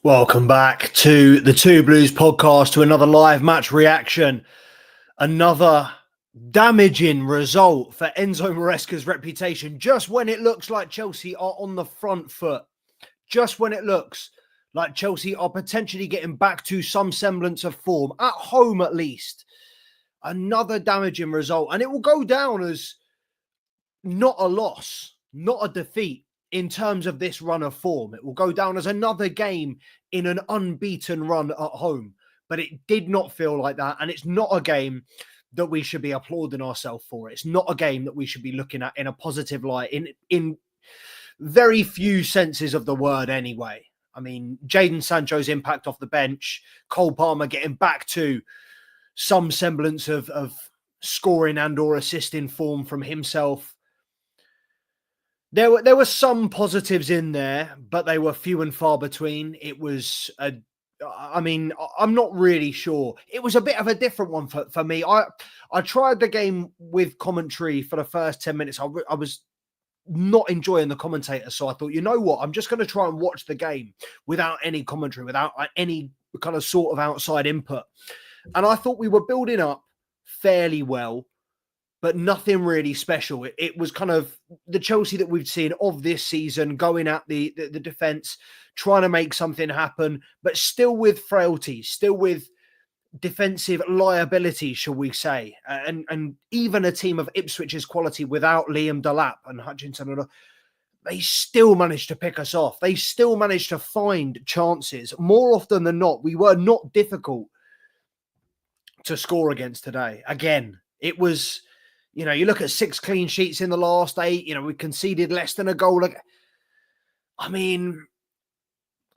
Welcome back to the Two Blues podcast, to another live match reaction. Another damaging result for Enzo Maresca's reputation, just when it looks like Chelsea are on the front foot, just when it looks like Chelsea are potentially getting back to some semblance of form, at home at least. Another damaging result, and it will go down as not a loss, not a defeat in terms of this run of form. It will go down as another game in an unbeaten run at home. But it did not feel like that. And it's not a game that we should be applauding ourselves for. It's not a game that we should be looking at in a positive light, in very few senses of the word anyway. I mean, Jadon Sancho's impact off the bench, Cole Palmer getting back to some semblance of scoring and or assisting form from himself. There were some positives in there, but they were few and far between. It was I'm not really sure. It was a bit of a different one for me. I tried the game with commentary for the first 10 minutes. I was not enjoying the commentator, so I thought, you know what? I'm just going to try and watch the game without any commentary, without any kind of sort of outside input. And I thought we were building up fairly well, but nothing really special. It was kind of the Chelsea that we've seen of this season, going at the defence, trying to make something happen, but still with frailty, still with defensive liability, shall we say. And even a team of Ipswich's quality without Liam Delap and Hutchinson, they still managed to pick us off. They still managed to find chances. More often than not, we were not difficult to score against today. Again, it was... you look at 6 clean sheets in the last 8, we conceded less than a goal. I mean,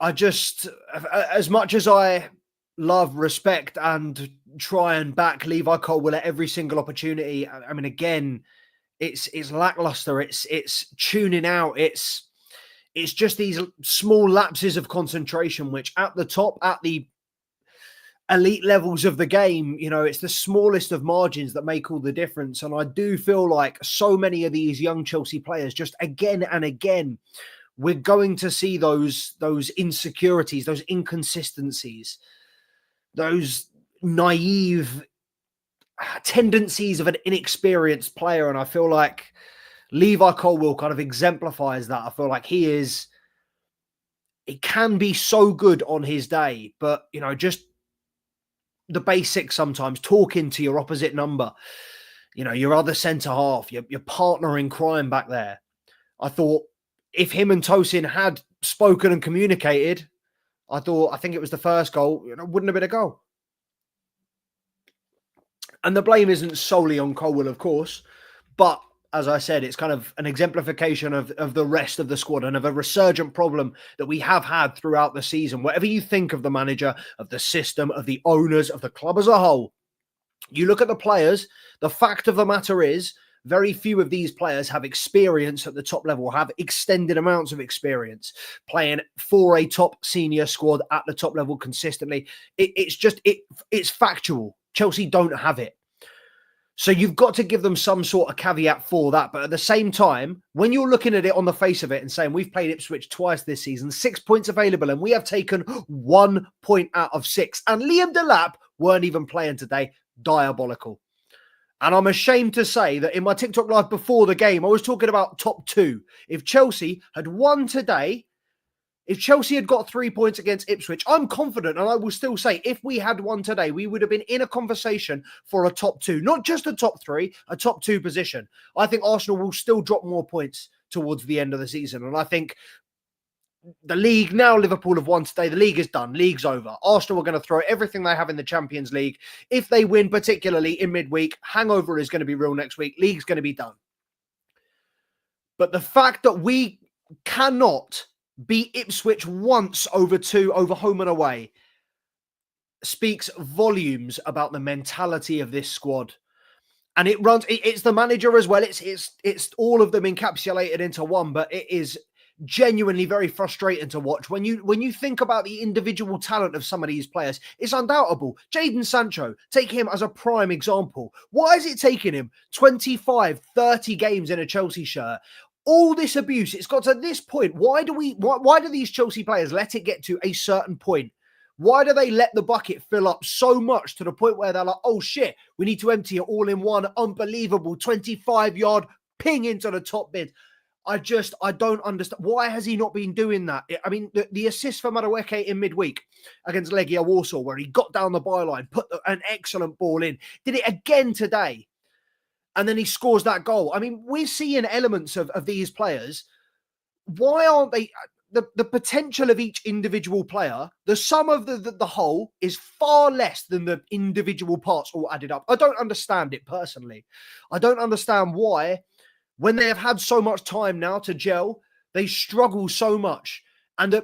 as much as I love, respect, and try and back Levi Colwill at every single opportunity, I mean, again, it's lackluster. It's tuning out. It's just these small lapses of concentration, which at the top, at the elite levels of the game, it's the smallest of margins that make all the difference. And I do feel like so many of these young Chelsea players, just again and again, we're going to see those insecurities, those inconsistencies, those naive tendencies of an inexperienced player. And I feel like Levi Colwill kind of exemplifies that. I feel like it can be so good on his day, but, just the basics sometimes, talking to your opposite number, your other centre half, your partner in crime back there. I thought if him and Tosin had spoken and communicated, I think it was the first goal, wouldn't have been a goal. And the blame isn't solely on Colwill, of course, but as I said, it's kind of an exemplification of the rest of the squad and of a resurgent problem that we have had throughout the season. Whatever you think of the manager, of the system, of the owners, of the club as a whole, you look at the players, the fact of the matter is very few of these players have experience at the top level, have extended amounts of experience playing for a top senior squad at the top level consistently. It's factual. Chelsea don't have it. So you've got to give them some sort of caveat for that. But at the same time, when you're looking at it on the face of it and saying we've played Ipswich twice this season, 6 points available, and we have taken 1 point out of 6. And Liam Delap weren't even playing today. Diabolical. And I'm ashamed to say that in my TikTok live before the game, I was talking about top 2. If Chelsea had won today, if Chelsea had got 3 points against Ipswich, I'm confident, and I will still say, if we had won today, we would have been in a conversation for a top 2, not just a top 3, a top 2 position. I think Arsenal will still drop more points towards the end of the season. And I think the league, now Liverpool have won today, the league is done. League's over. Arsenal are going to throw everything they have in the Champions League. If they win, particularly in midweek, hangover is going to be real next week. League's going to be done. But the fact that we cannot beat Ipswich once over home and away speaks volumes about the mentality of this squad. And it's the manager as well. It's all of them encapsulated into one, but it is genuinely very frustrating to watch. When you think about the individual talent of some of these players, it's undoubtable. Jadon Sancho, take him as a prime example. Why is it taking him 25, 30 games in a Chelsea shirt All this abuse, it's got to this point. Why do these Chelsea players let it get to a certain point? Why do they let the bucket fill up so much to the point where they're like, oh shit, we need to empty it all in one unbelievable 25-yard ping into the top bid? I don't understand. Why has he not been doing that? I mean, the assist for Maresca in midweek against Legia Warsaw, where he got down the byline, put an excellent ball in, did it again today. And then he scores that goal. I mean, we're seeing elements of these players. Why aren't they? The potential of each individual player, the sum of the whole is far less than the individual parts all added up. I don't understand it personally. I don't understand why, when they have had so much time now to gel, they struggle so much. And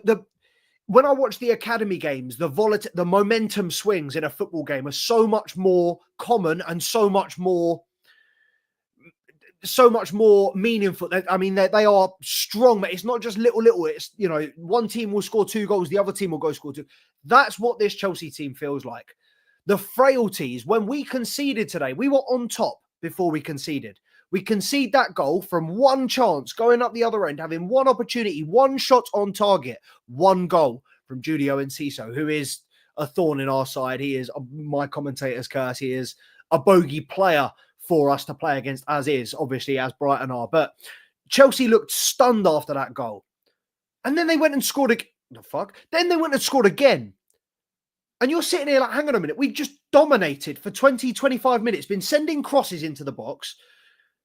when I watch the academy games, the momentum swings in a football game are so much more common and so much more meaningful. I mean, they are strong, but it's not just little. It's, one team will score 2 goals, the other team will go score 2. That's what this Chelsea team feels like. The frailties, when we conceded today, we were on top before we conceded. We concede that goal from one chance, going up the other end, having one opportunity, one shot on target, one goal from Julio Enciso, who is a thorn in our side. He is, my commentator's curse, he is a bogey player for us to play against, as is, obviously, as Brighton are. But Chelsea looked stunned after that goal. And then they went and scored Then they went and scored again. And you're sitting here like, hang on a minute, we just dominated for 20, 25 minutes, been sending crosses into the box,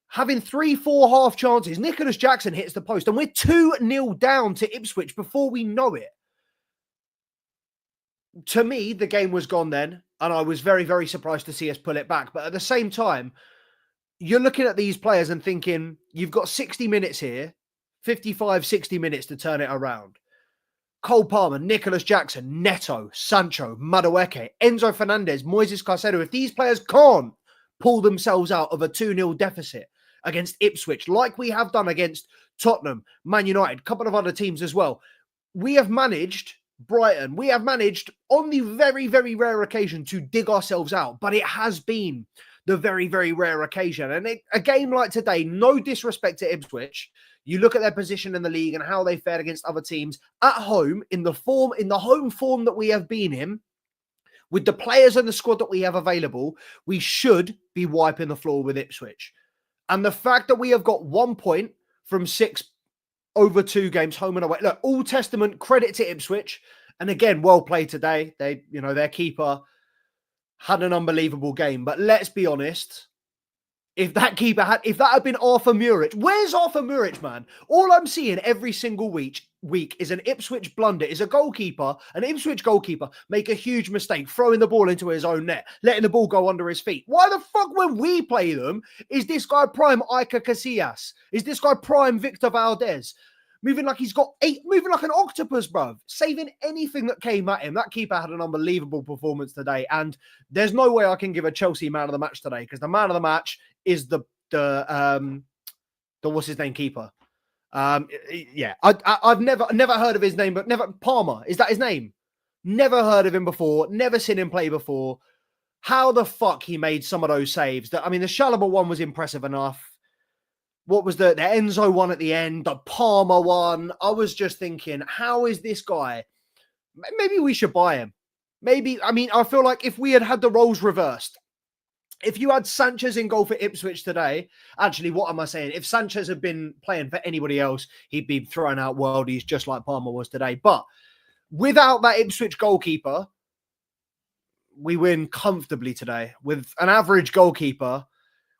having 3-4 half chances. Nicholas Jackson hits the post, and we're 2-0 down to Ipswich before we know it. To me, the game was gone then, and I was very, very surprised to see us pull it back. But at the same time, you're looking at these players and thinking, you've got 60 minutes here, 55, 60 minutes to turn it around. Cole Palmer, Nicholas Jackson, Neto, Sancho, Madueke, Enzo Fernandez, Moises Caicedo. If these players can't pull themselves out of a 2-0 deficit against Ipswich, like we have done against Tottenham, Man United, a couple of other teams as well, we have managed, Brighton, we have managed on the very, very rare occasion to dig ourselves out, but it has been the very, very rare occasion. And a game like today, no disrespect to Ipswich, you look at their position in the league and how they fared against other teams at home, in the home form that we have been in, with the players and the squad that we have available, we should be wiping the floor with Ipswich. And the fact that we have got 1 point from 6 over 2 games, home and away. Look, all testament, credit to Ipswich. And again, well played today. Their keeper had an unbelievable game. But let's be honest, if that had been Arthur Muric, where's Arthur Muric, man? All I'm seeing every single week is an Ipswich blunder, is an Ipswich goalkeeper make a huge mistake, throwing the ball into his own net, letting the ball go under his feet. Why the fuck, when we play them, is this guy prime Iker Casillas? Is this guy prime Victor Valdez? Moving like moving like an octopus, bruv. Saving anything that came at him. That keeper had an unbelievable performance today. And there's no way I can give a Chelsea man of the match today, because the man of the match is the what's his name keeper. I've never heard of his name, but Palmer. Is that his name? Never heard of him before. Never seen him play before. How the fuck he made some of those saves? The Chalobah one was impressive enough. What was the Enzo one at the end? The Palmer one. I was just thinking, how is this guy? Maybe we should buy him. I feel like if we had the roles reversed, if you had Sanchez in goal for Ipswich today, actually, what am I saying? If Sanchez had been playing for anybody else, he'd be throwing out worldies just like Palmer was today. But without that Ipswich goalkeeper, we win comfortably today. With an average goalkeeper,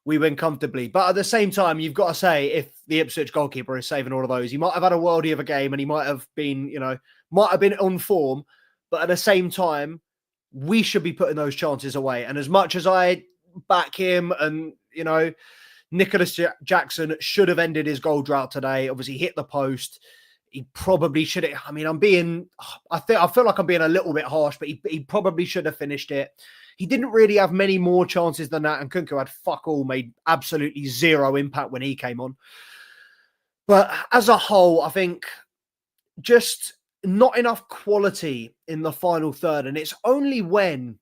we win comfortably. But at the same time, you've got to say, if the Ipswich goalkeeper is saving all of those, he might have had a worldie of a game and he might have been on form. But at the same time, we should be putting those chances away. And as much as I back him and, Nicholas Jackson should have ended his goal drought today, obviously hit the post. He probably should have. I feel like I'm being a little bit harsh, but he probably should have finished it. He didn't really have many more chances than that, and Kunku had fuck all, made absolutely zero impact when he came on. But as a whole, I think just not enough quality in the final third, and it's only when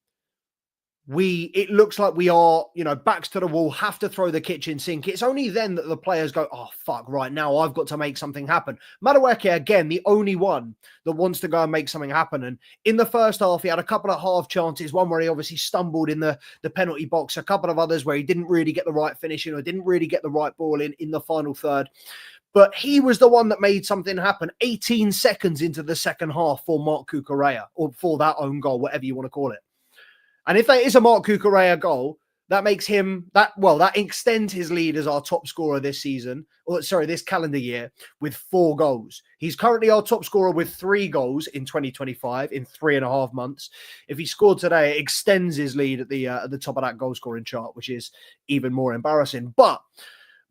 it looks like we are, backs to the wall, have to throw the kitchen sink. It's only then that the players go, oh, fuck, right now I've got to make something happen. Madueke, again, the only one that wants to go and make something happen. And in the first half, he had a couple of half chances, one where he obviously stumbled in the penalty box, a couple of others where he didn't really get the right finishing or didn't really get the right ball in the final third. But he was the one that made something happen 18 seconds into the second half for Marc Cucurella, or for that own goal, whatever you want to call it. And if that is a Marc Cucurella goal, that makes him that extends his lead as our top scorer this season, this calendar year, with 4 goals. He's currently our top scorer with 3 goals in 2025 in 3.5 months. If he scored today, it extends his lead at the top of that goal scoring chart, which is even more embarrassing. But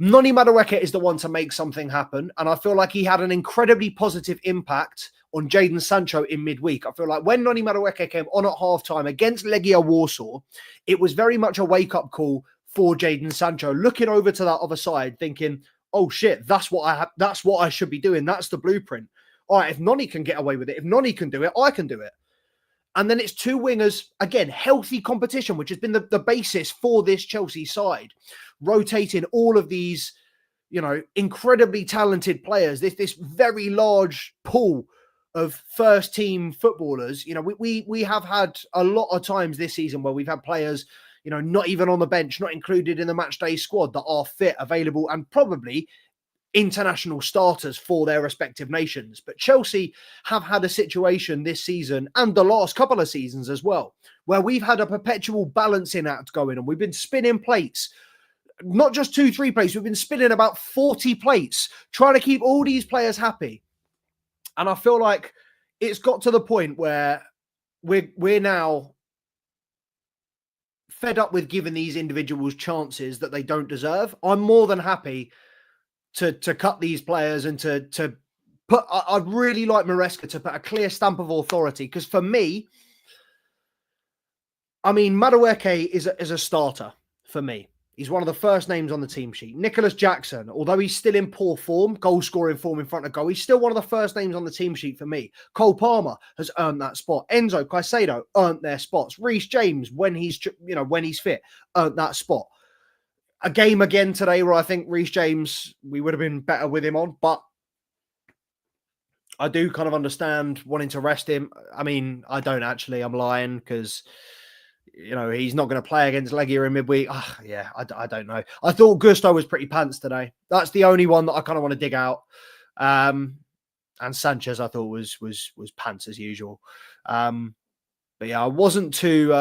Noni Madueke is the one to make something happen. And I feel like he had an incredibly positive impact on Jadon Sancho in midweek. I feel like when Noni Madueke came on at halftime against Legia Warsaw, it was very much a wake-up call for Jadon Sancho, looking over to that other side, thinking, oh shit, that's what I should be doing. That's the blueprint. All right, if Noni can get away with it, if Noni can do it, I can do it. And then it's 2 wingers, again, healthy competition, which has been the basis for this Chelsea side, rotating all of these, incredibly talented players, this very large pool of first team footballers. We have had a lot of times this season where we've had players, not even on the bench, not included in the match day squad, that are fit, available, and probably international starters for their respective nations. But Chelsea have had a situation this season and the last couple of seasons as well, where we've had a perpetual balancing act going on. We've been spinning plates, not just 2-3 plates. We've been spinning about 40 plates, trying to keep all these players happy. And I feel like it's got to the point where we're now fed up with giving these individuals chances that they don't deserve. I'm more than happy to cut these players and to put, I'd really like Maresca to put a clear stamp of authority, because for me, Madueke is a starter for me. He's one of the first names on the team sheet. Nicholas Jackson, although he's still in poor form, goal-scoring form in front of goal, he's still one of the first names on the team sheet for me. Cole Palmer has earned that spot. Enzo Caicedo earned their spots. Reece James, when he's fit, earned that spot. A game again today where I think Reece James, we would have been better with him on, but I do kind of understand wanting to rest him. I don't actually. I'm lying, because he's not going to play against Legia in midweek. I don't know. I thought Gusto was pretty pants today. That's the only one that I kind of want to dig out. And Sanchez, I thought was pants as usual. But yeah, I wasn't too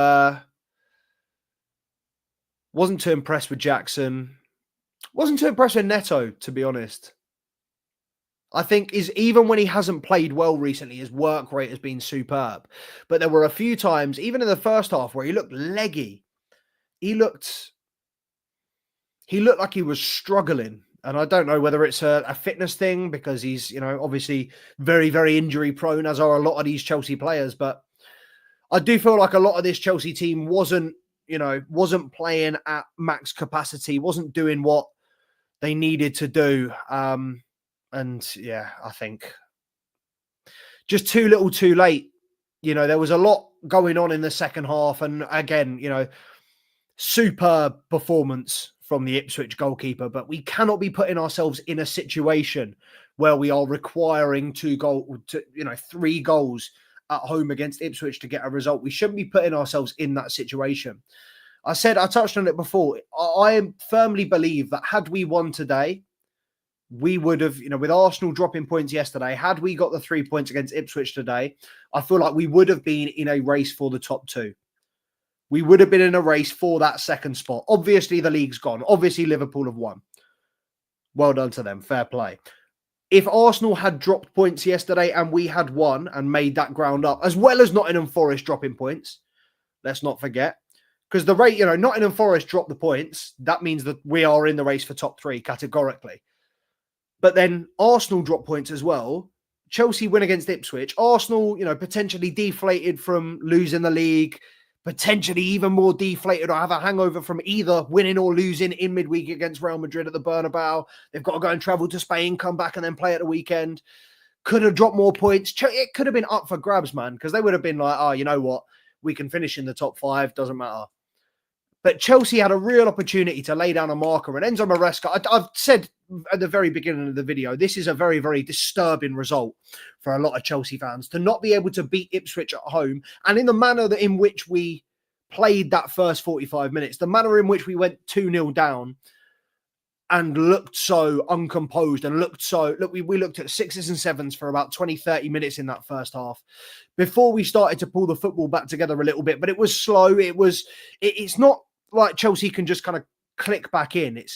impressed with Jackson. Wasn't too impressed with Neto, to be honest. I think even when he hasn't played well recently, his work rate has been superb. But there were a few times, even in the first half, where he looked leggy. He looked like he was struggling. And I don't know whether it's a fitness thing, because he's, obviously very, very injury prone, as are a lot of these Chelsea players. But I do feel like a lot of this Chelsea team wasn't playing at max capacity, wasn't doing what they needed to do. And yeah, I think just too little too late. There was a lot going on in the second half. And again, superb performance from the Ipswich goalkeeper, but we cannot be putting ourselves in a situation where we are requiring 3 goals at home against Ipswich to get a result. We shouldn't be putting ourselves in that situation. I touched on it before. I firmly believe that had we won today, we would have, with Arsenal dropping points yesterday, had we got the 3 points against Ipswich today, I feel like we would have been in a race for the top 2. We would have been in a race for that second spot. Obviously, the league's gone. Obviously, Liverpool have won. Well done to them. Fair play. If Arsenal had dropped points yesterday and we had won and made that ground up, as well as Nottingham Forest dropping points, let's not forget, because the rate, Nottingham Forest dropped the points, that means that we are in the race for top 3 categorically. But then Arsenal drop points as well. Chelsea win against Ipswich. Arsenal, potentially deflated from losing the league, potentially even more deflated or have a hangover from either winning or losing in midweek against Real Madrid at the Bernabeu. They've got to go and travel to Spain, come back and then play at the weekend. Could have dropped more points. It could have been up for grabs, man, because they would have been like, oh, you know what? We can finish in the top 5. Doesn't matter. But Chelsea had a real opportunity to lay down a marker. And Enzo Maresca, I've said at the very beginning of the video, this is a very, very disturbing result for a lot of Chelsea fans to not be able to beat Ipswich at home. And in the manner that in which we played that first 45 minutes, the manner in which we went 2-0 down and looked so uncomposed and looked so, we looked at sixes and sevens for about 20, 30 minutes in that first half before we started to pull the football back together a little bit, but it was slow. It's not like Chelsea can just kind of click back in. It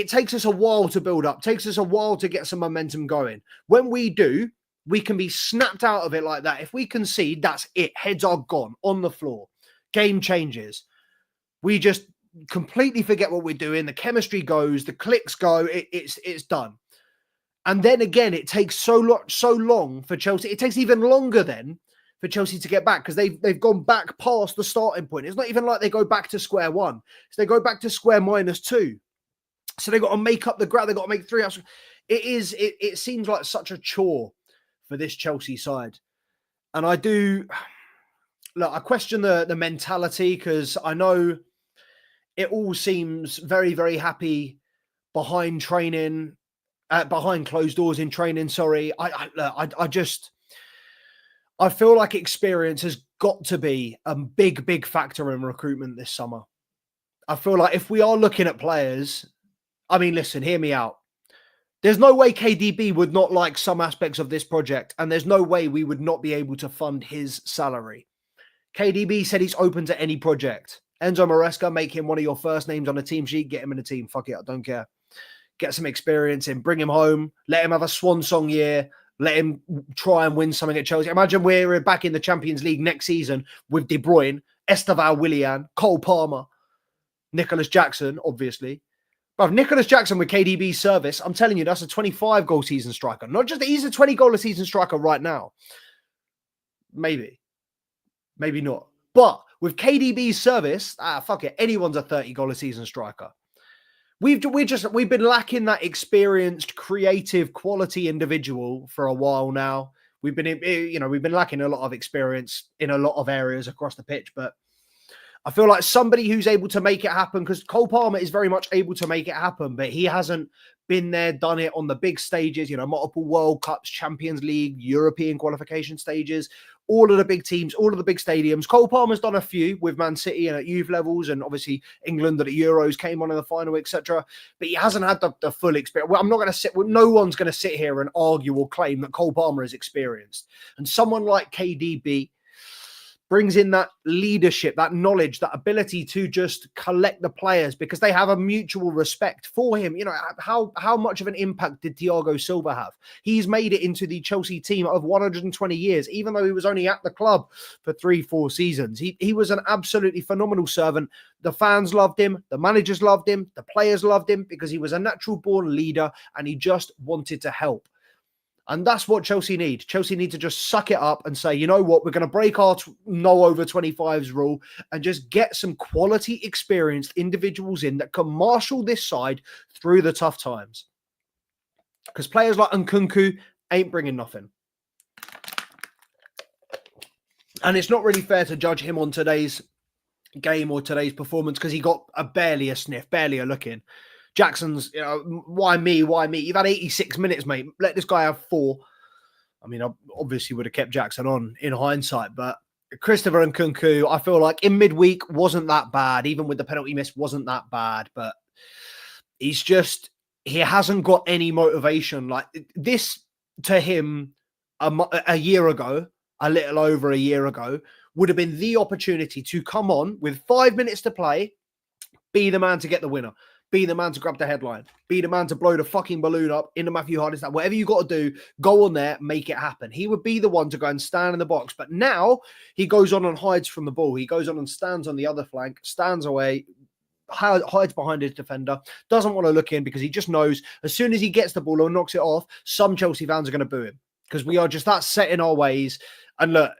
takes us a while to build up, takes us a while to get some momentum going. When we do, we can be snapped out of it like that. If we concede, that's it. Heads are gone on the floor. Game changes. We just completely forget what we're doing. The chemistry goes, the clicks go, it's done. And then again, it takes so long for Chelsea. It takes even longer then for Chelsea to get back because they've gone back past the starting point. It's not even like they go back to square one. So they go back to square -2. So they've got to make up the ground. They've got to make 3 outs. It seems like such a chore for this Chelsea side. And I question the mentality because I know it all seems very, very happy behind training, behind closed doors in training. Sorry. I feel like experience has got to be a big, big factor in recruitment this summer. I feel like if we are looking at players, I mean, listen, hear me out. There's no way KDB would not like some aspects of this project, and there's no way we would not be able to fund his salary. KDB said he's open to any project. Enzo Maresca, make him one of your first names on the team sheet, get him in the team. Fuck it, I don't care. Get some experience in, bring him home, let him have a swan song year, let him try and win something at Chelsea. Imagine we're back in the Champions League next season with De Bruyne, Esteval Willian, Cole Palmer, Nicholas Jackson, obviously. But Nicholas Jackson with KDB's service, I'm telling you, that's a 25-goal season striker. Not just, he's a 20-goal a season striker right now. Maybe not. But with KDB's service, fuck it, anyone's a 30-goal a season striker. We've been lacking that experienced, creative, quality individual for a while now. We've been lacking a lot of experience in a lot of areas across the pitch, but I feel like somebody who's able to make it happen, because Cole Palmer is very much able to make it happen, but he hasn't been there, done it on the big stages, multiple World Cups, Champions League, European qualification stages, all of the big teams, all of the big stadiums. Cole Palmer's done a few with Man City and at youth levels, and obviously England at the Euros came on in the final, etc. But he hasn't had the full experience. Well, no one's going to sit here and argue or claim that Cole Palmer is experienced. And someone like KDB brings in that leadership, that knowledge, that ability to just collect the players because they have a mutual respect for him. How much of an impact did Thiago Silva have? He's made it into the Chelsea team of 120 years, even though he was only at the club for 3-4 seasons. He was an absolutely phenomenal servant. The fans loved him. The managers loved him. The players loved him because he was a natural born leader and he just wanted to help. And that's what Chelsea need. Chelsea need to just suck it up and say, you know what, we're going to break our no over 25s rule and just get some quality experienced individuals in that can marshal this side through the tough times. Because players like Nkunku ain't bringing nothing. And it's not really fair to judge him on today's game or today's performance because he got barely a sniff, barely a look in. Jackson's, why me? You've had 86 minutes, mate. Let this guy have 4. I mean, I obviously would have kept Jackson on in hindsight, but Christopher Nkunku, I feel like in midweek wasn't that bad. Even with the penalty miss, wasn't that bad. But he hasn't got any motivation. Like this to him a year ago, a little over a year ago, would have been the opportunity to come on with 5 minutes to play, be the man to get the winner. Be the man to grab the headline. Be the man to blow the fucking balloon up in the Matthew Harding stand. Whatever you got to do, go on there, make it happen. He would be the one to go and stand in the box. But now he goes on and hides from the ball. He goes on and stands on the other flank, stands away, hides behind his defender, doesn't want to look in because he just knows as soon as he gets the ball or knocks it off, some Chelsea fans are going to boo him because we are just that set in our ways. And look,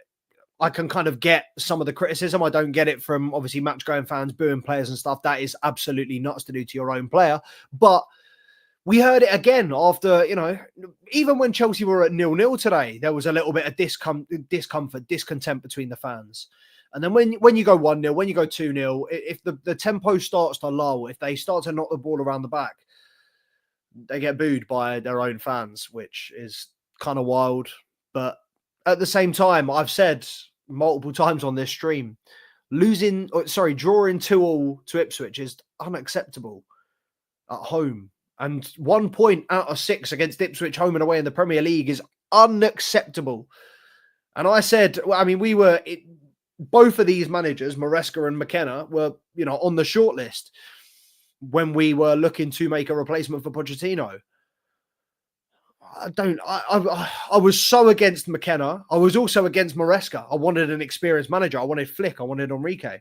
I can kind of get some of the criticism. I don't get it from obviously match-going fans booing players and stuff. That is absolutely nuts to do to your own player. But we heard it again after, even when Chelsea were at 0-0 today, there was a little bit of discomfort, discontent between the fans. And then when you go 1-0, when you go 2-0, if the tempo starts to lull, if they start to knock the ball around the back, they get booed by their own fans, which is kind of wild. But at the same time, I've said multiple times on this stream, drawing 2-2 to Ipswich is unacceptable at home. And 1 point out of 6 against Ipswich home and away in the Premier League is unacceptable. And I said, both of these managers, Maresca and McKenna, were, on the shortlist when we were looking to make a replacement for Pochettino. I was so against McKenna. I was also against Maresca. I wanted an experienced manager. I wanted Flick. I wanted Enrique.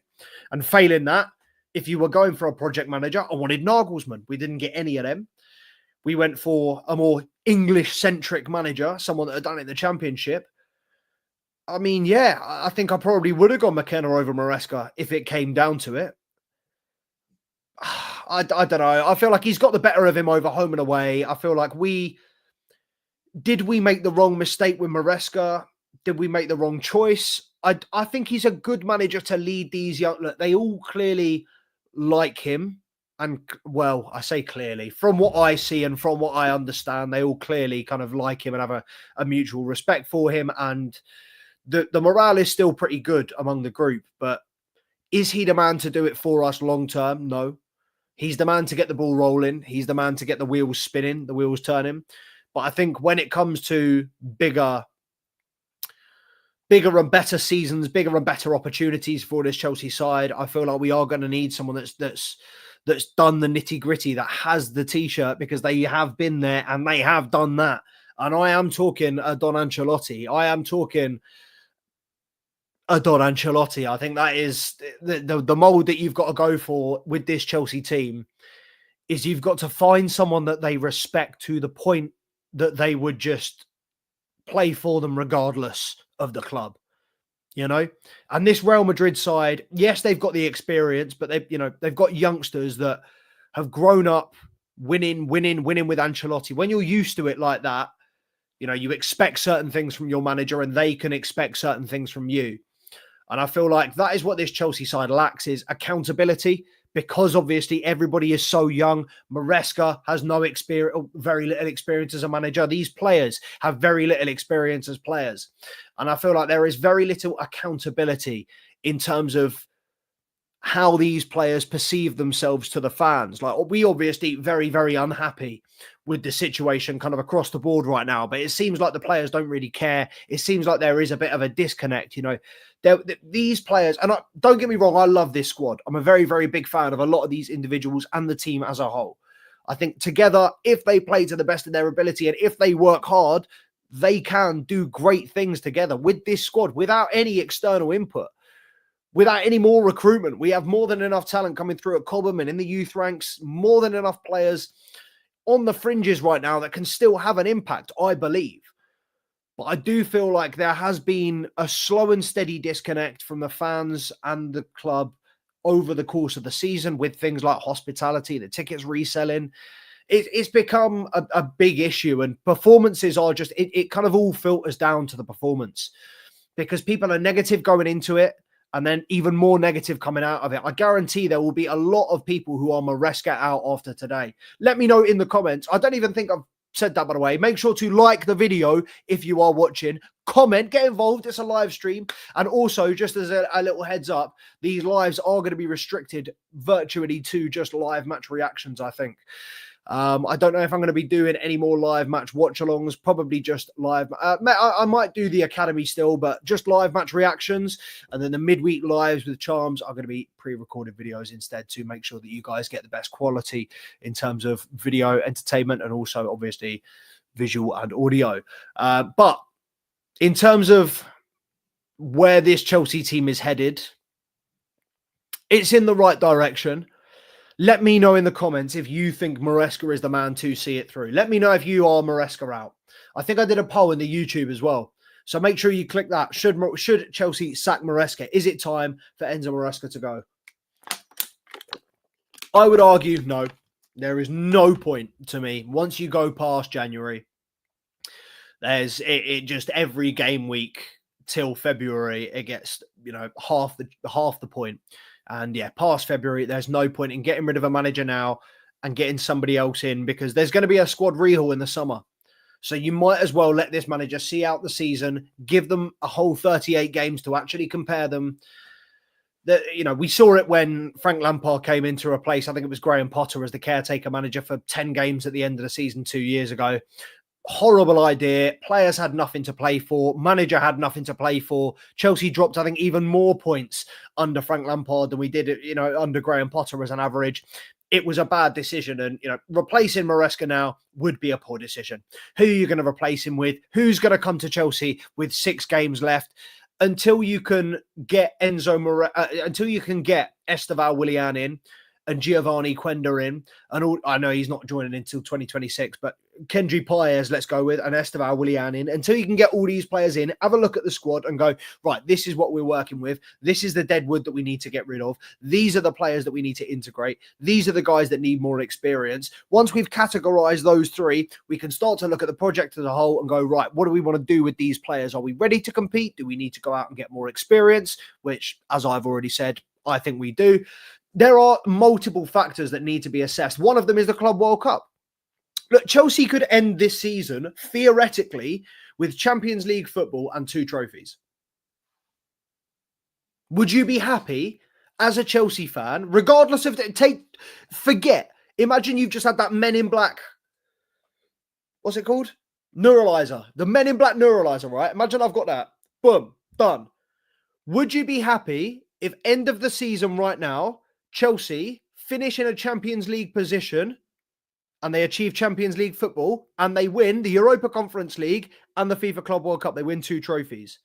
And failing that, if you were going for a project manager, I wanted Nagelsmann. We didn't get any of them. We went for a more English-centric manager, someone that had done it in the Championship. I mean, yeah, I think I probably would have gone McKenna over Maresca if it came down to it. I don't know. I feel like he's got the better of him over home and away. I feel like did we make the wrong mistake with Maresca? Did we make the wrong choice? I think he's a good manager to lead these young. Look, they all clearly like him. And, well, I say clearly, from what I see and from what I understand, they all clearly kind of like him and have a mutual respect for him. And the morale is still pretty good among the group. But is he the man to do it for us long term? No. He's the man to get the ball rolling. He's the man to get the wheels spinning, the wheels turning. But I think when it comes to bigger and better seasons, bigger and better opportunities for this Chelsea side, I feel like we are going to need someone that's done the nitty gritty, that has the t-shirt, because they have been there and they have done that. And I am talking Don Ancelotti. I think that is the mold that you've got to go for with this Chelsea team. Is you've got to find someone that they respect to the point that they would just play for them regardless of the club, And this Real Madrid side, yes, they've got the experience, but they've got youngsters that have grown up winning with Ancelotti. When you're used to it like that, you expect certain things from your manager and they can expect certain things from you. And I feel like that is what this Chelsea side lacks, is accountability, because obviously everybody is so young. Maresca has no experience, very little experience as a manager. These players have very little experience as players. And I feel like there is very little accountability in terms of how these players perceive themselves to the fans. Like, we obviously very, very unhappy with the situation kind of across the board right now, but it seems like the players don't really care. It seems like there is a bit of a disconnect, these players, and don't get me wrong, I love this squad. I'm a very, very big fan of a lot of these individuals and the team as a whole. I think together, if they play to the best of their ability and if they work hard, they can do great things together with this squad without any external input, without any more recruitment. We have more than enough talent coming through at Cobham and in the youth ranks, more than enough players on the fringes right now that can still have an impact, I believe. But I do feel like there has been a slow and steady disconnect from the fans and the club over the course of the season, with things like hospitality, the tickets reselling. It's become a big issue, and performances are just, it kind of all filters down to the performance, because people are negative going into it and then even more negative coming out of it. I guarantee there will be a lot of people who are Maresca out after today. Let me know in the comments. I don't even think I've said that, by the way. Make sure to like the video if you are watching. Comment, get involved. It's a live stream. And also, just as a little heads up, these lives are going to be restricted virtually to just live match reactions, I think. I don't know if I'm going to be doing any more live match watch-alongs, probably just live. I might do the academy still, but just live match reactions. And then the midweek lives with Charms are going to be pre-recorded videos instead, to make sure that you guys get the best quality in terms of video entertainment and also obviously visual and audio. But in terms of where this Chelsea team is headed, it's in the right direction. Let me know in the comments if you think Maresca is the man to see it through. Let me know if you are Maresca out. I think I did a poll in the YouTube as well. So make sure you click that. Should Chelsea sack Maresca? Is it time for Enzo Maresca to go? I would argue no. There is no point to me. Once you go past January, there's it just every game week till February, it gets, half the point. And yeah, past February, there's no point in getting rid of a manager now and getting somebody else in, because there's going to be a squad rehaul in the summer. So you might as well let this manager see out the season, give them a whole 38 games to actually compare them. We saw it when Frank Lampard came in to replace, I think it was Graham Potter, as the caretaker manager for 10 games at the end of the season 2 years ago. Horrible idea. Players had nothing to play for. Manager had nothing to play for. Chelsea dropped, I think, even more points under Frank Lampard than we did, under Graham Potter as an average. It was a bad decision. And, replacing Maresca now would be a poor decision. Who are you going to replace him with? Who's going to come to Chelsea with 6 games left? Until you can get until you can get Esteval Willian in and Giovanni Quenda in, and I know he's not joining until 2026, but Kendry Paez, let's go with, and Esteval Willian in. Until you can get all these players in, have a look at the squad and go, right, this is what we're working with. This is the dead wood that we need to get rid of. These are the players that we need to integrate. These are the guys that need more experience. Once we've categorized those 3, we can start to look at the project as a whole and go, right, what do we want to do with these players? Are we ready to compete? Do we need to go out and get more experience? Which, as I've already said, I think we do. There are multiple factors that need to be assessed. One of them is the Club World Cup. Look, Chelsea could end this season, theoretically, with Champions League football and 2 trophies. Would you be happy as a Chelsea fan, regardless of imagine you've just had that Men in Black, what's it called? Neuralizer. The Men in Black neuralizer, right? Imagine I've got that. Boom, done. Would you be happy if end of the season right now, Chelsea finish in a Champions League position and they achieve Champions League football and they win the Europa Conference League and the FIFA Club World Cup? They win 2 trophies.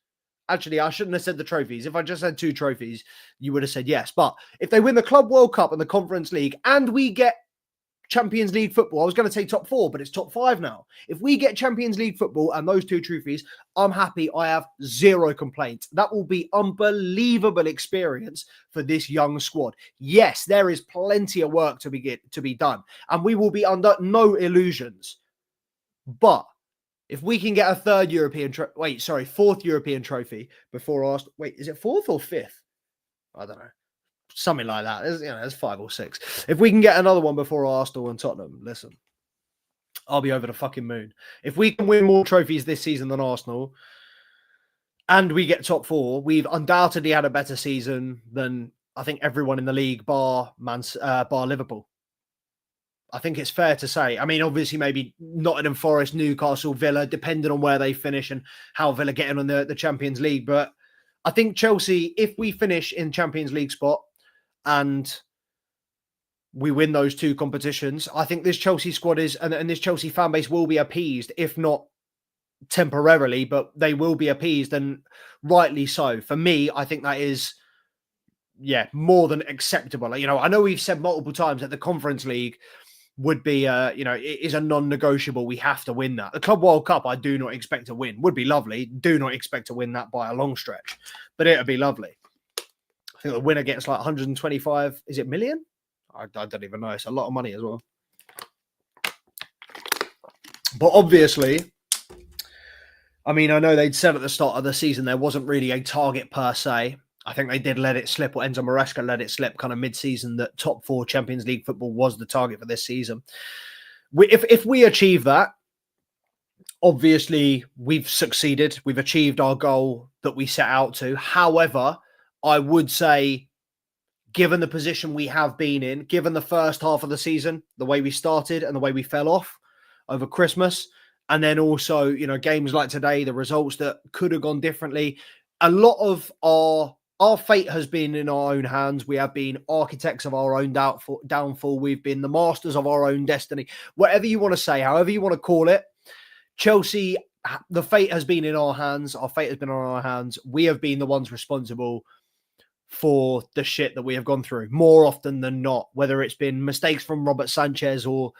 Actually, I shouldn't have said the trophies. If I just said 2 trophies, you would have said yes. But if they win the Club World Cup and the Conference League and we get Champions League football, I was going to say top 4, but it's top 5 now. If we get Champions League football and those 2 trophies, I'm happy. I have 0 complaints. That will be unbelievable experience for this young squad. Yes, there is plenty of work to be done, and we will be under no illusions. But if we can get a 4th European trophy before Arsenal. Wait, is it 4th or 5th? I don't know. Something like that. There's 5 or 6. If we can get another one before Arsenal and Tottenham, listen, I'll be over the fucking moon. If we can win more trophies this season than Arsenal and we get top 4, we've undoubtedly had a better season than I think everyone in the league bar Liverpool. I think it's fair to say. I mean, obviously, maybe Nottingham Forest, Newcastle, Villa, depending on where they finish and how Villa get in on the Champions League. But I think Chelsea, if we finish in Champions League spot, and we win those 2 competitions, I think this Chelsea squad and this Chelsea fan base will be appeased, if not temporarily, but they will be appeased, and rightly so. For me, I think that is, more than acceptable. I know we've said multiple times that the Conference League would be, it is a non-negotiable. We have to win that. The Club World Cup, I do not expect to win. Would be lovely. Do not expect to win that by a long stretch, but it would be lovely. I think the winner gets like 125, is it million? I don't even know. It's a lot of money as well. But obviously, I mean, I know they'd said at the start of the season there wasn't really a target per se. I think they did let it slip, or Enzo Maresca let it slip kind of mid-season, that top 4 Champions League football was the target for this season. If we achieve that, obviously we've succeeded. We've achieved our goal that we set out to. However, I would say, given the position we have been in, given the first half of the season, the way we started and the way we fell off over Christmas, and then also, games like today, the results that could have gone differently, a lot of our fate has been in our own hands. We have been architects of our own downfall. We've been the masters of our own destiny. Whatever you want to say, however you want to call it, Chelsea, the fate has been in our hands. Our fate has been on our hands. We have been the ones responsible for the shit that we have gone through more often than not, whether it's been mistakes from Robert Sanchez or,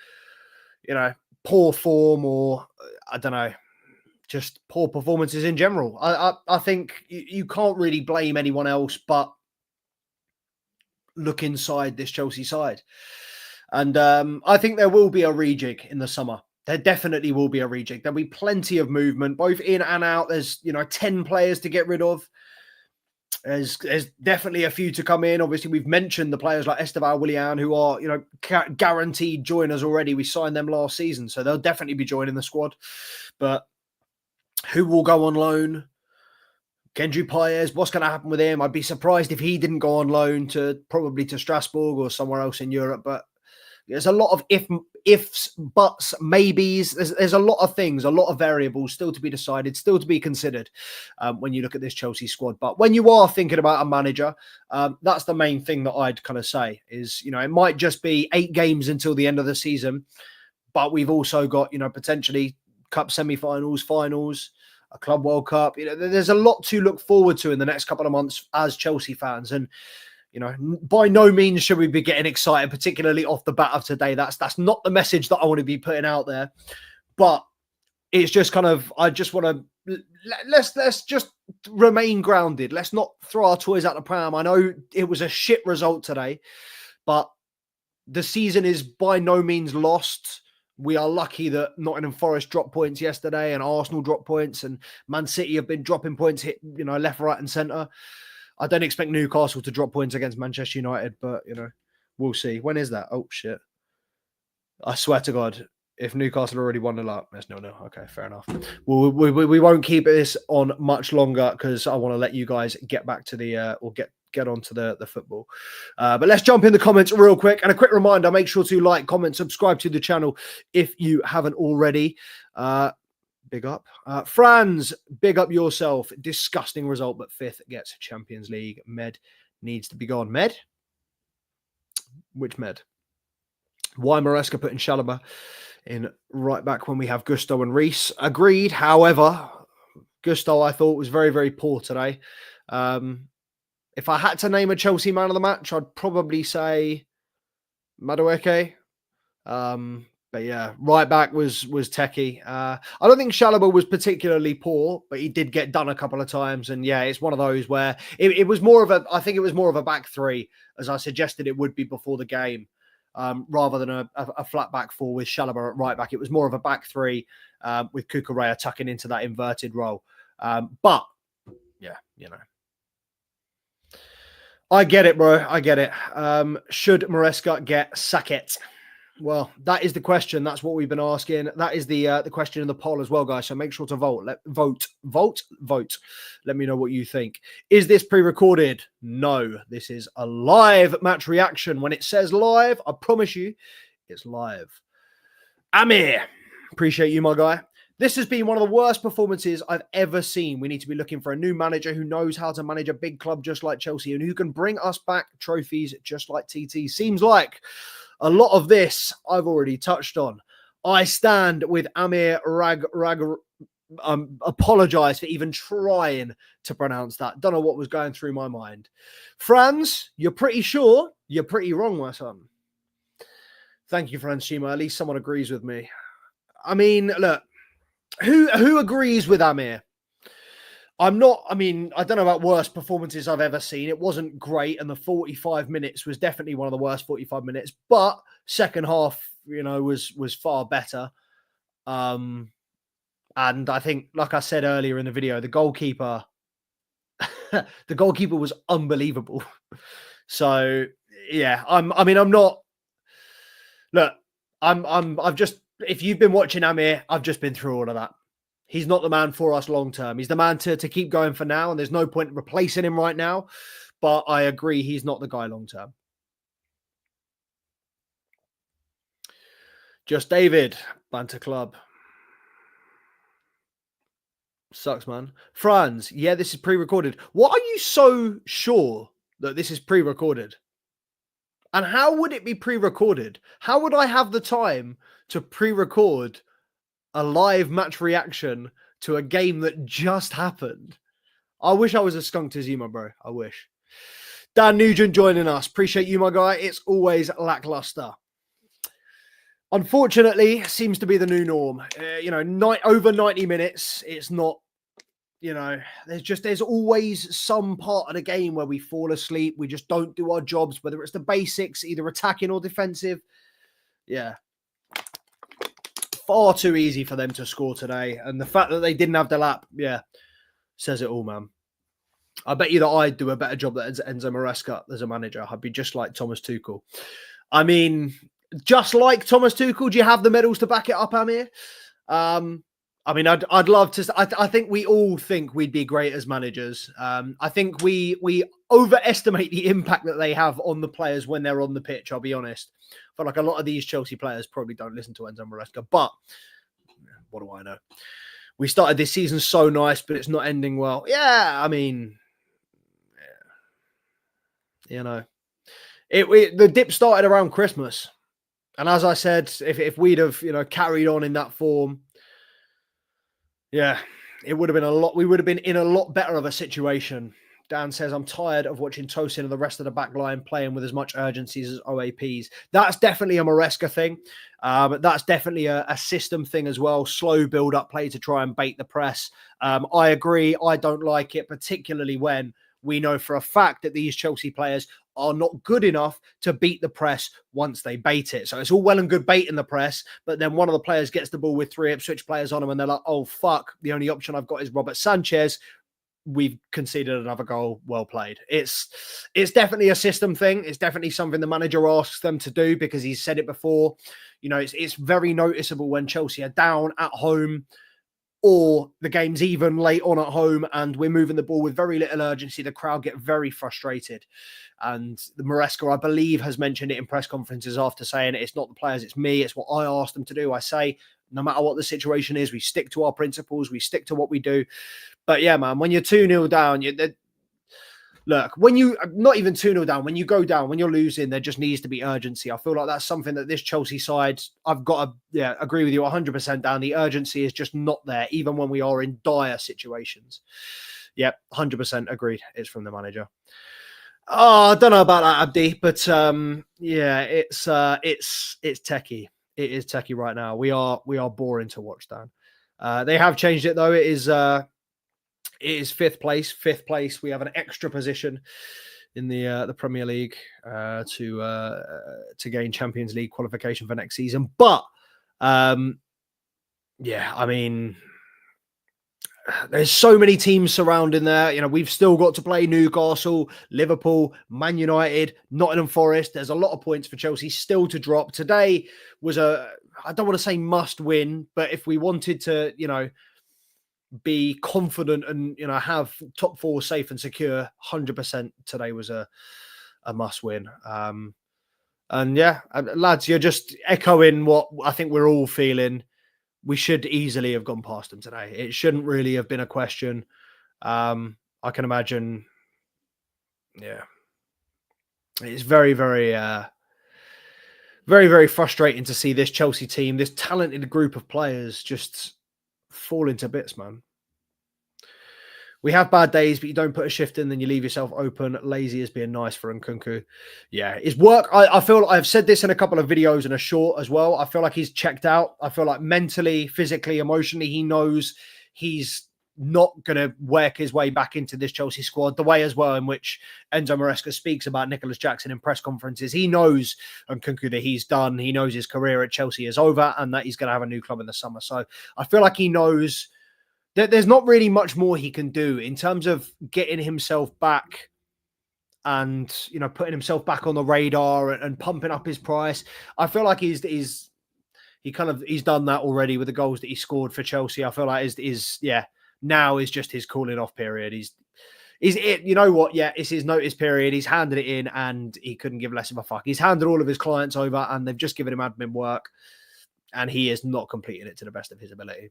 poor form, or I don't know, just poor performances in general. I think you can't really blame anyone else but look inside this Chelsea side. And I think there will be a rejig in the summer. there definitely will be a rejig. There'll be plenty of movement, both in and out. There's, 10 players to get rid of. There's definitely a few to come in. Obviously, we've mentioned the players like Esteval Willian, who are, guaranteed joiners already. We signed them last season, so they'll definitely be joining the squad. But who will go on loan? Kendry Paez, what's going to happen with him? I'd be surprised if he didn't go on loan probably to Strasbourg or somewhere else in Europe. But there's a lot of ifs, buts, maybes. There's a lot of things, a lot of variables still to be decided, still to be considered when you look at this Chelsea squad. But when you are thinking about a manager, that's the main thing that I'd kind of say is, it might just be 8 games until the end of the season, but we've also got, potentially cup semi-finals, finals, a Club World Cup. There's a lot to look forward to in the next couple of months as Chelsea fans. And by no means should we be getting excited, particularly off the bat of today. That's not the message that I want to be putting out there. But it's just kind of, I just want to, let's just remain grounded. Let's not throw our toys out the pram. I know it was a shit result today, but the season is by no means lost. We are lucky that Nottingham Forest dropped points yesterday and Arsenal dropped points and Man City have been dropping points, left, right and centre. I don't expect Newcastle to drop points against Manchester United, but, we'll see. When is that? Oh, shit. I swear to God, if Newcastle already won the lot, there's no. Okay, fair enough. Well, we won't keep this on much longer because I want to let you guys get back to get onto the football. But let's jump in the comments real quick. And a quick reminder, make sure to like, comment, subscribe to the channel if you haven't already. Big up. Franz, big up yourself. Disgusting result, but 5th gets Champions League. Med needs to be gone. Med? Which Med? Why Maresca putting Chalobah in right back when we have Gusto and Reece? Agreed. However, Gusto I thought was very, very poor today. If I had to name a Chelsea man of the match, I'd probably say Madueke. But yeah, right back was techie. I don't think Chalobah was particularly poor, but he did get done a couple of times. And yeah, it's one of those where it was more of I think it was more of a back 3, as I suggested it would be before the game, rather than a flat back 4 with Chalobah at right back. It was more of a back 3 with Cucurella tucking into that inverted role. But yeah, I get it, bro. I get it. Should Maresca get sacked? Well, that is the question. That's what we've been asking. That is the question in the poll as well, guys. So make sure to vote. Vote. Let me know what you think. Is this pre-recorded? No. This is a live match reaction. When it says live, I promise you, it's live. Amir, appreciate you, my guy. This has been one of the worst performances I've ever seen. We need to be looking for a new manager who knows how to manage a big club just like Chelsea and who can bring us back trophies just like TT. Seems like a lot of this I've already touched on. I stand with Amir apologize for even trying to pronounce that. Don't know what was going through my mind. Franz, you're pretty sure? You're pretty wrong, my son. Thank you, Franz Shima. At least someone agrees with me. I mean, look, who agrees with Amir? I don't know about worst performances I've ever seen. It wasn't great, and the 45 minutes was definitely one of the worst 45 minutes. But second half, was far better. And I think, like I said earlier in the video, the goalkeeper was unbelievable. So yeah, if you've been watching Amir, I've just been through all of that. He's not the man for us long term. He's the man to keep going for now, and there's no point replacing him right now. But I agree, he's not the guy long term. Just David, Banter Club. Sucks, man. Franz, yeah, this is pre-recorded. What are you so sure that this is pre-recorded? And how would it be pre-recorded? How would I have the time to pre-record a live match reaction to a game that just happened? I wish I was as skunked as you, my bro. I wish. Dan Nugent joining us. Appreciate you, my guy. It's always lackluster. Unfortunately, seems to be the new norm. Over 90 minutes, it's not, there's always some part of the game where we fall asleep. We just don't do our jobs, whether it's the basics, either attacking or defensive. Yeah. far too easy for them to score today. And the fact that they didn't have the lap, yeah, says it all, man. I bet you that I'd do a better job than Enzo Maresca as a manager. I'd be just like Thomas Tuchel. I mean, just like Thomas Tuchel, do you have the medals to back it up, Amir? I mean, I'd love to. I think we all think we'd be great as managers. I think we overestimate the impact that they have on the players when they're on the pitch. I'll be honest. I feel like a lot of these Chelsea players probably don't listen to Enzo Maresca, but what do I know? We started this season so nice, but it's not ending well. Yeah, I mean, you know, the dip started around Christmas, and as I said, if we'd have carried on in that form, yeah, it would have been a lot. We would have been in a lot better of a situation. Dan says, I'm tired of watching Tosin and the rest of the back line playing with as much urgency as OAPs. That's definitely a Maresca thing. That's definitely a system thing as well. Slow build-up play to try and bait the press. I agree. I don't like it, particularly when we know for a fact that these Chelsea players are not good enough to beat the press once they bait it. So it's all well and good baiting the press, but then one of the players gets the ball with 3 Ipswich players on them and they're like, oh, fuck, the only option I've got is Robert Sanchez. We've conceded another goal. Well played. It's definitely a system thing. It's definitely something the manager asks them to do because he's said it before. It's very noticeable when Chelsea are down at home or the game's even late on at home and we're moving the ball with very little urgency. The crowd get very frustrated. And the Maresca, I believe, has mentioned it in press conferences after saying it's not the players, it's me. It's what I asked them to do. I say, no matter what the situation is, we stick to our principles. We stick to what we do. But yeah, man, when you're 2-0 down, look, when you not even 2-0 down, when you go down, when you're losing, there just needs to be urgency. I feel like that's something that this Chelsea side, I've got to agree with you 100% down. The urgency is just not there, even when we are in dire situations. Yep, 100% agreed. It's from the manager. Oh, I don't know about that, Abdi, but yeah, it's techie. It is techie right now. We are boring to watch, Dan. They have changed it though. It is fifth place. Fifth place. We have an extra position in the Premier League to gain Champions League qualification for next season. But yeah, I mean, there's so many teams surrounding there. We've still got to play Newcastle, Liverpool, Man United, Nottingham Forest. There's a lot of points for Chelsea still to drop. Today was I don't want to say must win, but if we wanted to, be confident and, have top 4 safe and secure, 100% today was a must win. And yeah, lads, you're just echoing what I think we're all feeling. We should easily have gone past them today. It shouldn't really have been a question. I can imagine. Yeah. It's very, very, very, very frustrating to see this Chelsea team, this talented group of players just fall into bits, man. We have bad days, but you don't put a shift in, then you leave yourself open. Lazy is being nice for Nkunku. Yeah, his work, I feel like I've said this in a couple of videos and a short as well. I feel like he's checked out. I feel like mentally, physically, emotionally, he knows he's not going to work his way back into this Chelsea squad. The way as well in which Enzo Maresca speaks about Nicholas Jackson in press conferences. He knows Nkunku that he's done. He knows his career at Chelsea is over and that he's going to have a new club in the summer. So I feel like he knows there's not really much more he can do in terms of getting himself back and, putting himself back on the radar and pumping up his price. I feel like he's done that already with the goals that he scored for Chelsea. I feel like now is just his cooling off period. You know what? Yeah, it's his notice period. He's handed it in and he couldn't give less of a fuck. He's handed all of his clients over and they've just given him admin work and he is not completing it to the best of his ability.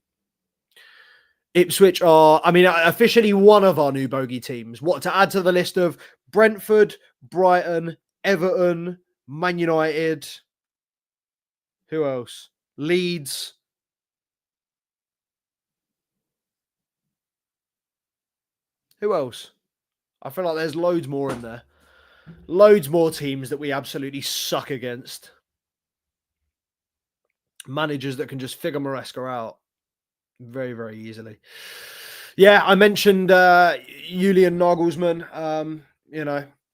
Ipswich are, officially one of our new bogey teams. What to add to the list of Brentford, Brighton, Everton, Man United. Who else? Leeds. Who else? I feel like there's loads more in there. Loads more teams that we absolutely suck against. Managers that can just figure Maresca out very, very easily. Yeah, I mentioned Julian Nagelsmann.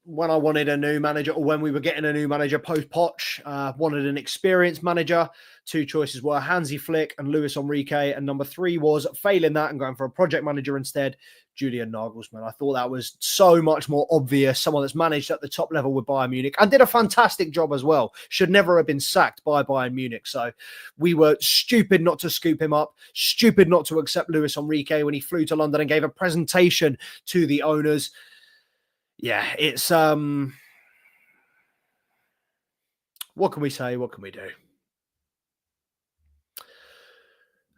when I wanted a new manager, or when we were getting a new manager post Poch, wanted an experienced manager. Two choices were Hansi Flick and Luis Enrique, and number three was failing that and going for a project manager instead, Julian Nagelsmann. I thought that was so much more obvious. Someone that's managed at the top level with Bayern Munich and did a fantastic job as well. Should never have been sacked by Bayern Munich. So we were stupid not to scoop him up, stupid not to accept Luis Enrique when he flew to London and gave a presentation to the owners. Yeah, it's what can we say? What can we do?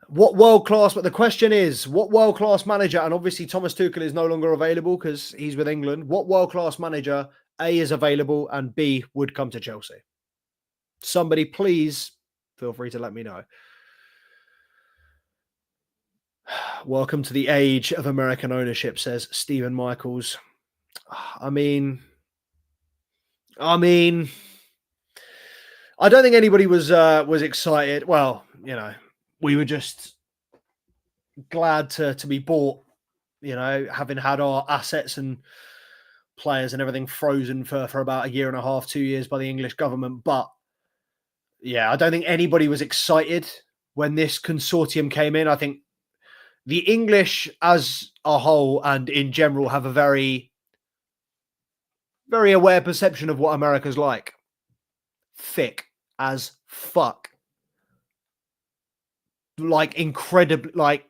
What world-class, but the question is, what world-class manager, and obviously Thomas Tuchel is no longer available because he's with England, what world-class manager, A, is available, and B, would come to Chelsea? Somebody, please feel free to let me know. Welcome to the age of American ownership, says Stephen Michaels. I mean, I don't think anybody was excited. Well, you know, we were just glad to be bought, you know, having had our assets and players and everything frozen for about a year and a half, 2 years by the English government. But yeah, I don't think anybody was excited when this consortium came in. I think the English as a whole and in general have a very, very aware perception of what America's like. Thick as fuck. Like incredibly, like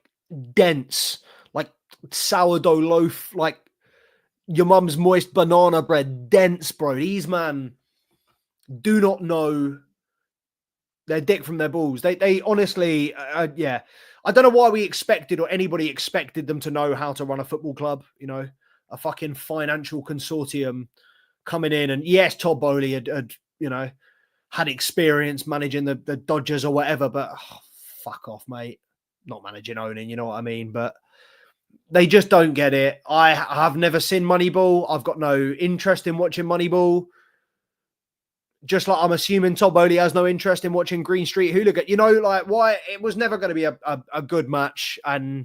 dense, like sourdough loaf, like your mum's moist banana bread, dense, bro. These man do not know their dick from their balls. They honestly, yeah. I don't know why we expected or anybody expected them to know how to run a football club. You know, a fucking financial consortium coming in, and yes, Todd Bowley had you know, had experience managing the Dodgers or whatever, but fuck off, mate. Not managing, owning, you know what I mean? But they just don't get it. I have never seen Moneyball. I've got no interest in watching Moneyball. Just like I'm assuming Todd Bowley has no interest in watching Green Street Hooligan. You know, like why it was never going to be a good match. And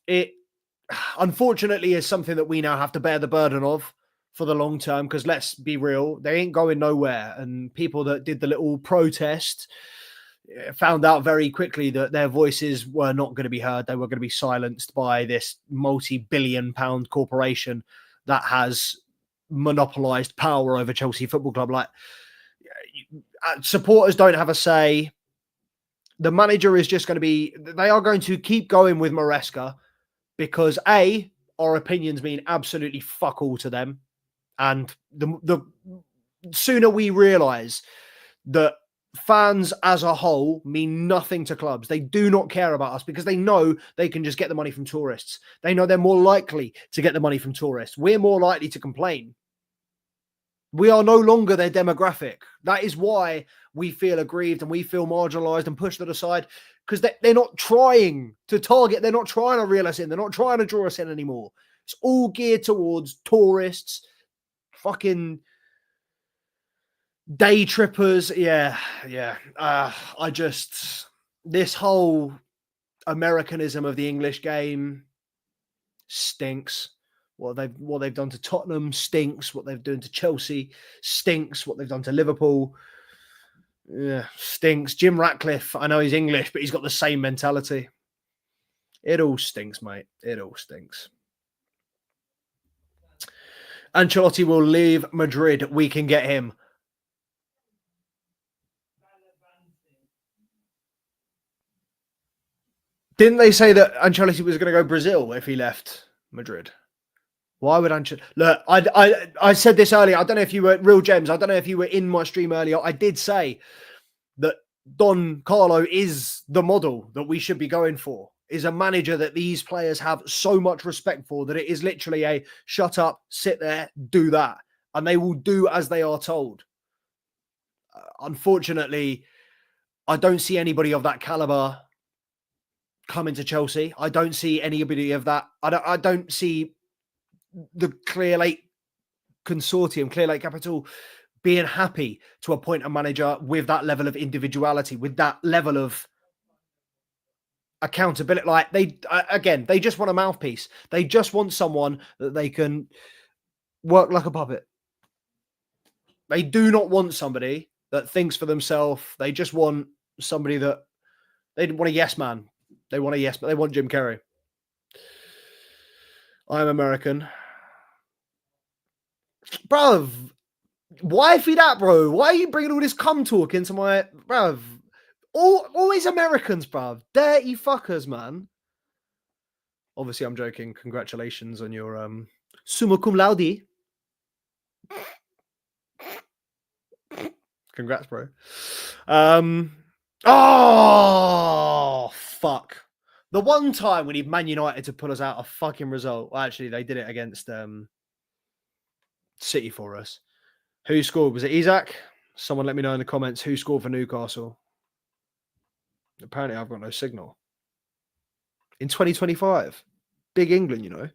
it unfortunately is something that we now have to bear the burden of for the long term, because let's be real, they ain't going nowhere. And people that did the little protest found out very quickly that their voices were not going to be heard. They were going to be silenced by this multi-billion-pound corporation that has monopolized power over Chelsea Football Club. Like, supporters don't have a say. The manager is just going to be, they are going to keep going with Maresca because A, our opinions mean absolutely fuck all to them. And the sooner we realize that fans as a whole mean nothing to clubs, they do not care about us because they know they can just get the money from tourists. They know they're more likely to get the money from tourists. We're more likely to complain. We are no longer their demographic. That is why we feel aggrieved and we feel marginalized and pushed to the side, because they're not trying to target. They're not trying to reel us in. They're not trying to draw us in anymore. It's all geared towards tourists, fucking day trippers. Yeah. This whole Americanism of the English game stinks. What they've done to Tottenham stinks. What they've done to Chelsea stinks. What they've done to Liverpool, yeah, stinks. Jim Ratcliffe, I know he's English, but he's got the same mentality. It all stinks, mate. It all stinks. Ancelotti will leave Madrid. We can get him. Didn't they say that Ancelotti was going to go Brazil if he left Madrid? Why would Ancelotti? Look, I said this earlier. I don't know if you were real gems. I don't know if you were in my stream earlier. I did say that Don Carlo is the model that we should be going for. Is a manager that these players have so much respect for that it is literally a shut up, sit there, do that, and they will do as they are told. Unfortunately, I don't see anybody of that caliber coming to Chelsea. I don't see anybody of that. I don't see the Clear Lake consortium, Clear Lake Capital, being happy to appoint a manager with that level of individuality, with that level of accountability. Like they just want a mouthpiece. They just want someone that they can work like a puppet. They do not want somebody that thinks for themselves. They just want somebody that they want a yes man. They want a yes, but they want Jim Carrey. I'm American. Bruv, wifey that, bro. Why are you bringing all this cum talk into my... Bruv, always Americans, bruv. Dirty fuckers, man. Obviously, I'm joking. Congratulations on your summa cum laude. Congrats, bro. Oh, fuck. The one time we need Man United to pull us out a fucking result. Well, actually, they did it against City for us. Who scored? Was it Isaac? Someone let me know in the comments who scored for Newcastle. Apparently, I've got no signal. In 2025. Big England, you know.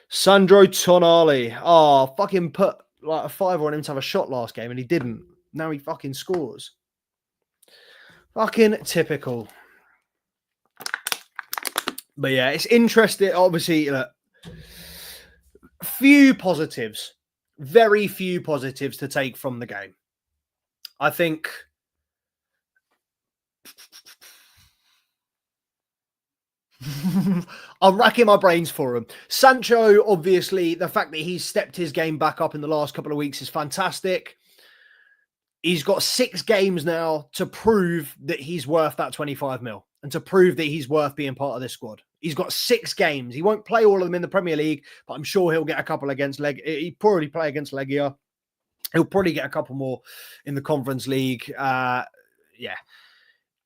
Sandro Tonali. Oh, fucking put like a fiver on him to have a shot last game and he didn't. Now he fucking scores. Fucking typical. But yeah, it's interesting. Obviously, few positives. Very few positives to take from the game. I think... I'm racking my brains for him. Sancho, obviously, the fact that he's stepped his game back up in the last couple of weeks is fantastic. He's got 6 games now to prove that he's worth that 25 mil and to prove that he's worth being part of this squad. He's got 6 games. He won't play all of them in the Premier League, but I'm sure he'll get a couple against He'll probably play against Legia. He'll probably get a couple more in the Conference League. Yeah.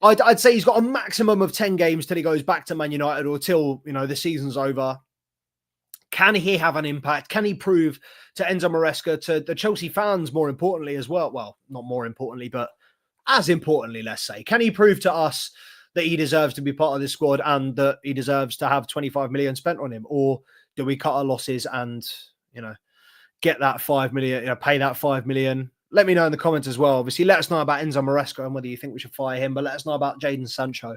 I'd say he's got a maximum of 10 games till he goes back to Man United or till, the season's over. Can he have an impact? Can he prove to Enzo Maresca, to the Chelsea fans, more importantly as well? Well, not more importantly, but as importantly, let's say. Can he prove to us that he deserves to be part of this squad and that he deserves to have 25 million spent on him? Or do we cut our losses and, get that 5 million, pay that 5 million? Let me know in the comments as well. Obviously, let us know about Enzo Maresca and whether you think we should fire him. But let us know about Jadon Sancho.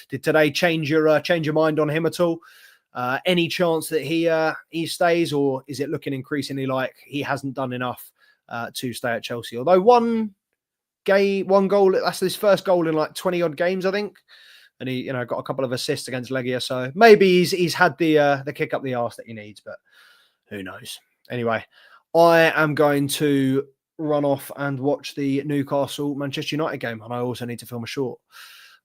Did today change your mind on him at all? Any chance that he stays, or is it looking increasingly like he hasn't done enough to stay at Chelsea? Although one goal, that's his first goal in like 20 odd games, I think, and he got a couple of assists against Legia. So maybe he's had the kick up the arse that he needs, but who knows? Anyway, I am going to run off and watch the Newcastle Manchester United game, and I also need to film a short.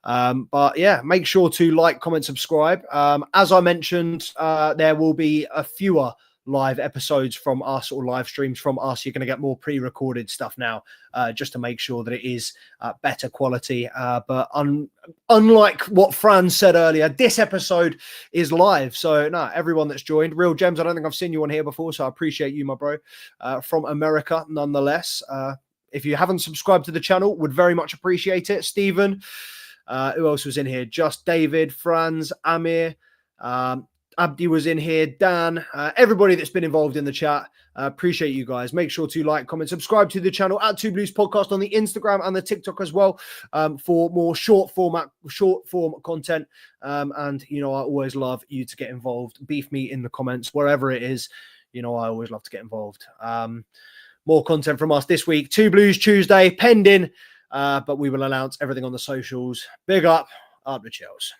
But yeah, make sure to like, comment, subscribe. As I mentioned, there will be a fewer live episodes from us or live streams from us. You're going to get more pre-recorded stuff now, just to make sure that it is better quality. But unlike what Fran said earlier, this episode is live. So no, everyone that's joined, Real Gems, I don't think I've seen you on here before, so I appreciate you, my bro, from America nonetheless. If you haven't subscribed to the channel, would very much appreciate it. Stephen, who else was in here? Just David, Franz, Amir, Abdi was in here, Dan, everybody that's been involved in the chat. Appreciate you guys. Make sure to like, comment, subscribe to the channel at Two Blues Podcast on the Instagram and the TikTok as well, for more short form content. And I always love you to get involved. Beef me in the comments, wherever it is. I always love to get involved. More content from us this week. Two Blues Tuesday pending, but we will announce everything on the socials. Big up the Chels.